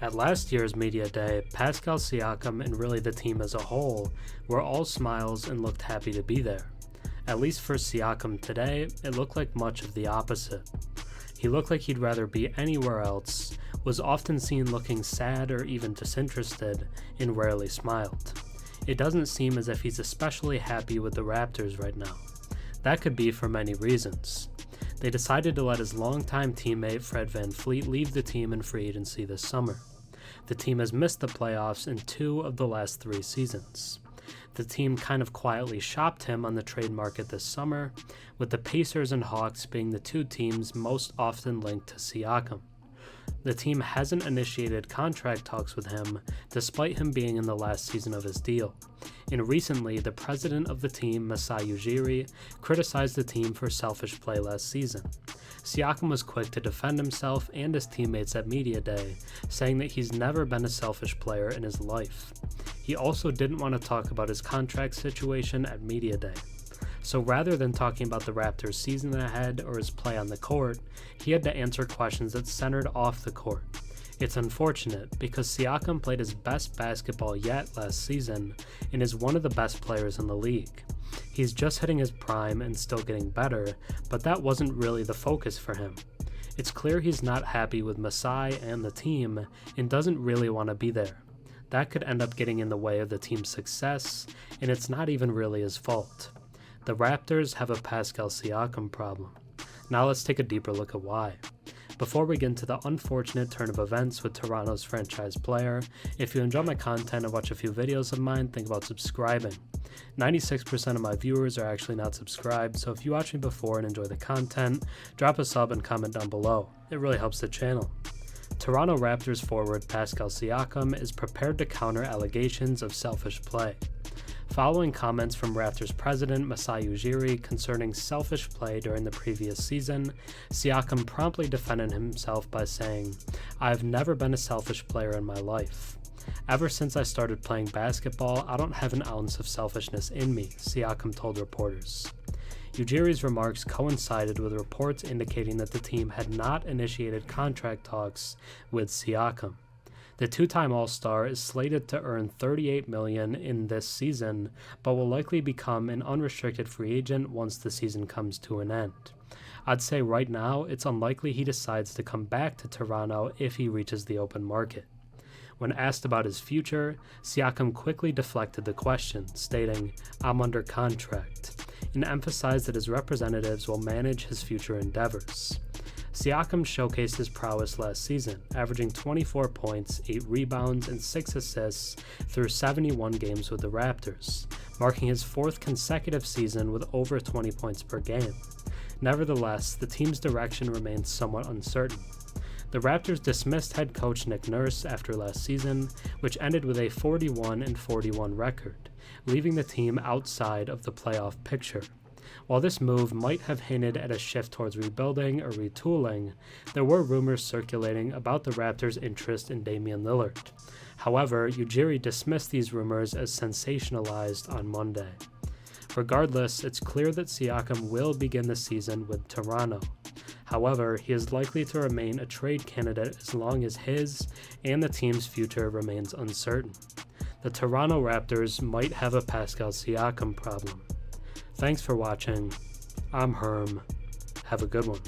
At last year's media day, Pascal Siakam and really the team as a whole were all smiles and looked happy to be there. At least for Siakam today, it looked like much of the opposite. He looked like he'd rather be anywhere else, was often seen looking sad or even disinterested, and rarely smiled. It doesn't seem as if he's especially happy with the Raptors right now. That could be for many reasons. They decided to let his longtime teammate Fred VanVleet leave the team in free agency this summer. The team has missed the playoffs in 2 of the last 3 seasons. The team kind of quietly shopped him on the trade market this summer, with the Pacers and Hawks being the 2 teams most often linked to Siakam. The team hasn't initiated contract talks with him, despite him being in the last season of his deal. And recently, the president of the team, Masai Ujiri, criticized the team for selfish play last season. Siakam was quick to defend himself and his teammates at Media Day, saying that he's never been a selfish player in his life. He also didn't want to talk about his contract situation at Media Day. So rather than talking about the Raptors' season ahead or his play on the court, he had to answer questions that centered off the court. It's unfortunate because Siakam played his best basketball yet last season and is one of the best players in the league. He's just hitting his prime and still getting better, but that wasn't really the focus for him. It's clear he's not happy with Masai and the team and doesn't really want to be there. That could end up getting in the way of the team's success, and it's not even really his fault. The Raptors have a Pascal Siakam problem. Now let's take a deeper look at why. Before we get into the unfortunate turn of events with Toronto's franchise player, if you enjoy my content and watch a few videos of mine, think about subscribing. 96% of my viewers are actually not subscribed, so if you watched me before and enjoy the content, drop a sub and comment down below. It really helps the channel. Toronto Raptors forward Pascal Siakam is prepared to counter allegations of selfish play. Following comments from Raptors president Masai Ujiri concerning selfish play during the previous season, Siakam promptly defended himself by saying, "I've never been a selfish player in my life. Ever since I started playing basketball, I don't have an ounce of selfishness in me," Siakam told reporters. Ujiri's remarks coincided with reports indicating that the team had not initiated contract talks with Siakam. The 2-time All-Star is slated to earn $38 million in this season, but will likely become an unrestricted free agent once the season comes to an end. I'd say right now, it's unlikely he decides to come back to Toronto if he reaches the open market. When asked about his future, Siakam quickly deflected the question, stating, "I'm under contract," and emphasized that his representatives will manage his future endeavors. Siakam showcased his prowess last season, averaging 24 points, 8 rebounds, and 6 assists through 71 games with the Raptors, marking his 4th consecutive season with over 20 points per game. Nevertheless, the team's direction remains somewhat uncertain. The Raptors dismissed head coach Nick Nurse after last season, which ended with a 41-41 record, leaving the team outside of the playoff picture. While this move might have hinted at a shift towards rebuilding or retooling, there were rumors circulating about the Raptors' interest in Damian Lillard. However, Ujiri dismissed these rumors as sensationalized on Monday. Regardless, it's clear that Siakam will begin the season with Toronto. However, he is likely to remain a trade candidate as long as his and the team's future remains uncertain. The Toronto Raptors might have a Pascal Siakam problem. Thanks for watching. I'm Herm. Have a good one.